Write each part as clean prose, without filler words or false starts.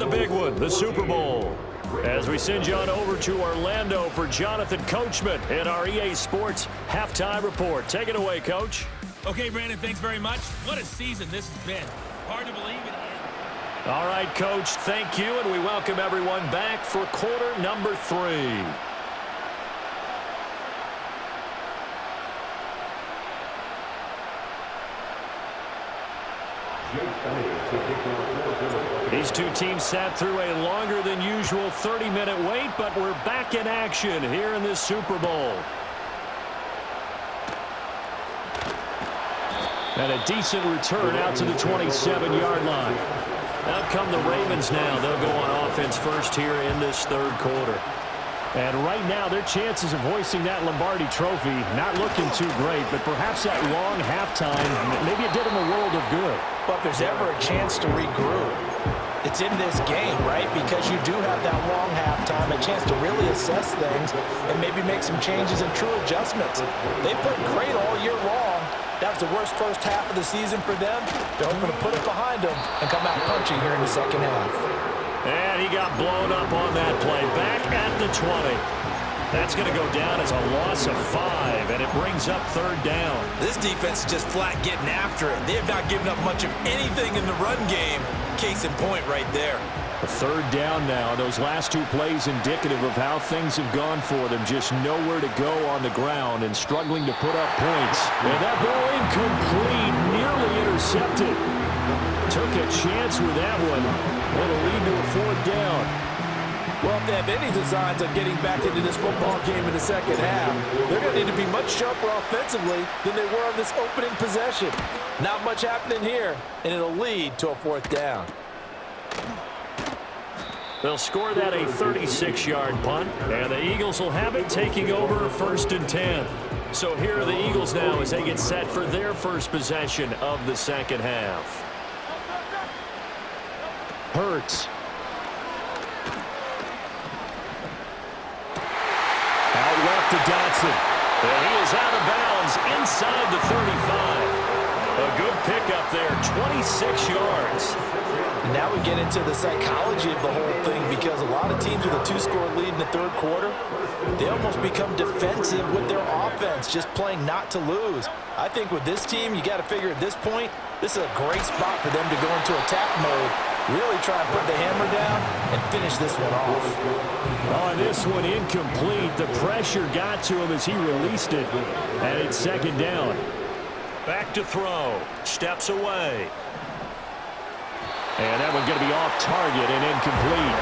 The big one, the Super Bowl. As we send you on over to Orlando for Jonathan Coachman in our EA Sports Halftime Report. Take it away, Coach. Okay, Brandon, thanks very much. What a season this has been. Hard to believe it. All right, Coach, thank you, and we welcome everyone back for quarter number 3. These two teams sat through a longer than usual 30-minute wait, but we're back in action here in this Super Bowl. And a decent return out to the 27-yard line. Out come the Ravens now. They'll go on offense first here in this third quarter. And right now, their chances of hoisting that Lombardi trophy not looking too great, but perhaps that long halftime, maybe it did them a world of good. But if there's ever a chance to regroup, it's in this game, right? Because you do have that long halftime, a chance to really assess things and maybe make some changes and true adjustments. They played great all year long. That was the worst first half of the season for them. They're hoping to put it behind them and come out punching here in the second half. And he got blown up on that play. Back at the 20. That's going to go down as a loss of 5, and it brings up third down. This defense is just flat getting after it. They have not given up much of anything in the run game. Case in point right there. A third down now. Those last two plays indicative of how things have gone for them. Just nowhere to go on the ground and struggling to put up points. And that ball incomplete, nearly intercepted. Took a chance with that one. It'll lead to a fourth down. Well, if they have any designs on getting back into this football game in the second half, they're going to need to be much sharper offensively than they were on this opening possession. Not much happening here, and it'll lead to a fourth down. They'll score that a 36-yard punt, and the Eagles will have it taking over first and 10. So here are the Eagles now as they get set for their first possession of the second half. Hurts. Out left to Dotson. And he is out of bounds inside the 35. A good pickup there, 26 yards. And now we get into the psychology of the whole thing, because a lot of teams with a 2-score lead in the third quarter, they almost become defensive with their offense, just playing not to lose. I think with this team, you got to figure at this point, this is a great spot for them to go into attack mode, really try and put the hammer down and finish this one off. On this one, incomplete. The pressure got to him as he released it, and it's second down. Back to throw. Steps away. And that one's going to be off target and incomplete.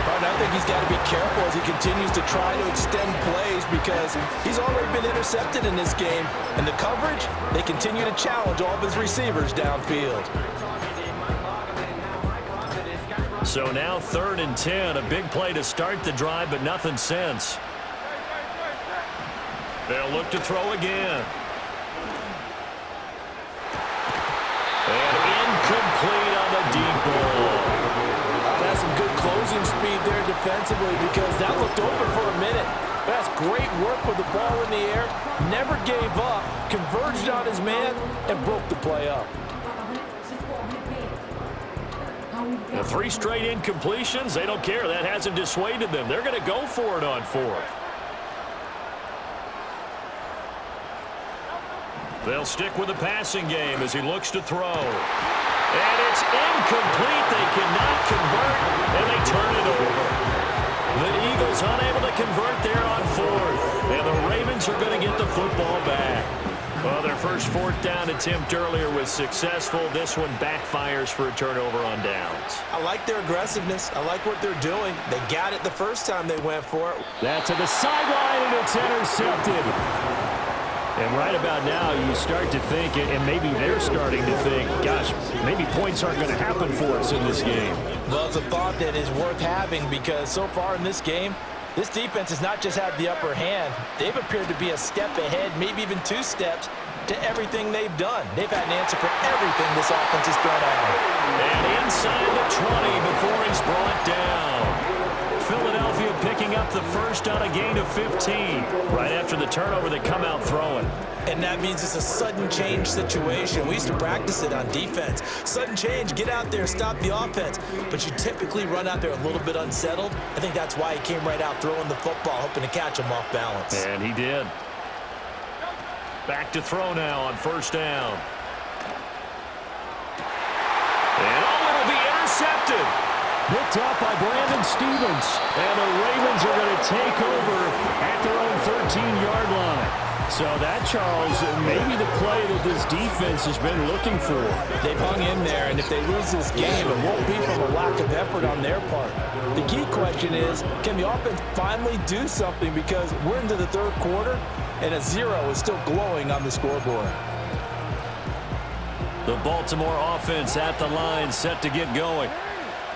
But I think he's got to be careful as he continues to try to extend plays, because he's already been intercepted in this game. And the coverage, they continue to challenge all of his receivers downfield. So now third and 10. A big play to start the drive, but nothing since. They'll look to throw again. And incomplete on the deep ball. That's some good closing speed there defensively, because that looked open for a minute. That's great work with the ball in the air. Never gave up, converged on his man, and broke the play up. The 3 straight incompletions, they don't care. That hasn't dissuaded them. They're going to go for it on 4th. They'll stick with the passing game as he looks to throw. And it's incomplete. They cannot convert, and they turn it over. The Eagles unable to convert there on 4th. And the Ravens are going to get the football back. Well, their first fourth down attempt earlier was successful. This one backfires for a turnover on downs. I like their aggressiveness. I like what they're doing. They got it the first time they went for it. That to the sideline, and it's intercepted. And right about now, you start to think, and maybe they're starting to think, gosh, maybe points aren't going to happen for us in this game. Well, it's a thought that is worth having, because so far in this game, this defense has not just had the upper hand. They've appeared to be a step ahead, maybe even 2 steps, to everything they've done. They've had an answer for everything this offense has thrown at them. And inside the 20 before he's brought down. Philadelphia picking up the first on a gain of 15. Right after the turnover, they come out throwing. And that means it's a sudden change situation. We used to practice it on defense. Sudden change, get out there, stop the offense. But you typically run out there a little bit unsettled. I think that's why he came right out throwing the football, hoping to catch him off balance. And he did. Back to throw now on first down. And it'll be intercepted. Picked up by Brandon Stephens. And the Ravens are going to take over at their own 13-yard line. So that, Charles, maybe the play that this defense has been looking for. They've hung in there, and if they lose this game, it won't be from a lack of effort on their part. The key question is, can the offense finally do something? Because we're into the third quarter, and a 0 is still glowing on the scoreboard. The Baltimore offense at the line, set to get going.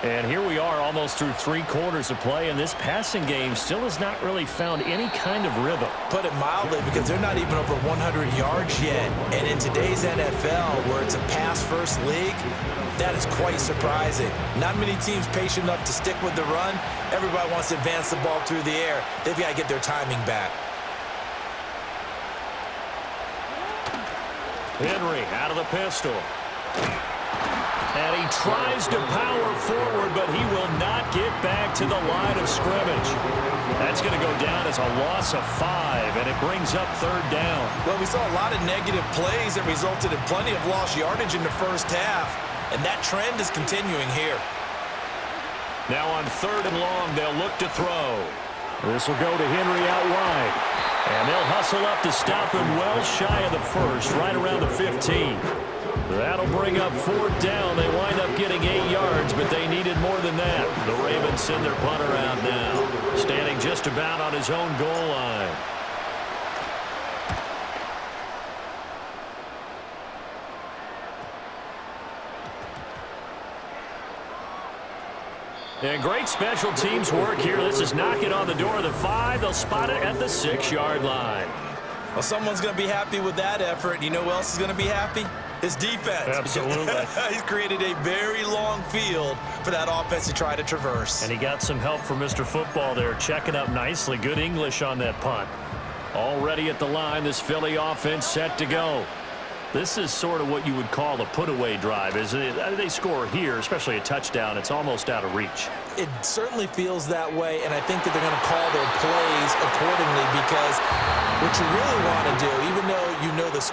And here we are almost through 3 quarters of play, and this passing game still has not really found any kind of rhythm. Put it mildly, because they're not even over 100 yards yet. And in today's NFL, where it's a pass-first league, that is quite surprising. Not many teams patient enough to stick with the run. Everybody wants to advance the ball through the air. They've got to get their timing back. Henry out of the pistol. And he tries to power forward, but he will not get back to the line of scrimmage. That's going to go down as a loss of 5, and it brings up third down. Well, we saw a lot of negative plays that resulted in plenty of lost yardage in the first half, and that trend is continuing here. Now on third and long, they'll look to throw. This will go to Henry out wide. And they'll hustle up to stop him well shy of the first, right around the 15. That'll bring up fourth down. They wind up getting 8 yards, but they needed more than that. The Ravens send their punter out now, standing just about on his own goal line. And great special teams work here. This is knocking on the door of the 5. They'll spot it at the 6-yard line. Well, someone's going to be happy with that effort. You know who else is going to be happy? His defense. Absolutely. He's created a very long field for that offense to try to traverse. And he got some help from Mr. Football there, checking up nicely. Good English on that punt. Already at the line, this Philly offense set to go. This is sort of what you would call a put-away drive, isn't it? They score here, especially a touchdown. It's almost out of reach. It certainly feels that way, and I think that they're going to call their plays accordingly, because what you really want to do, even though you know the score,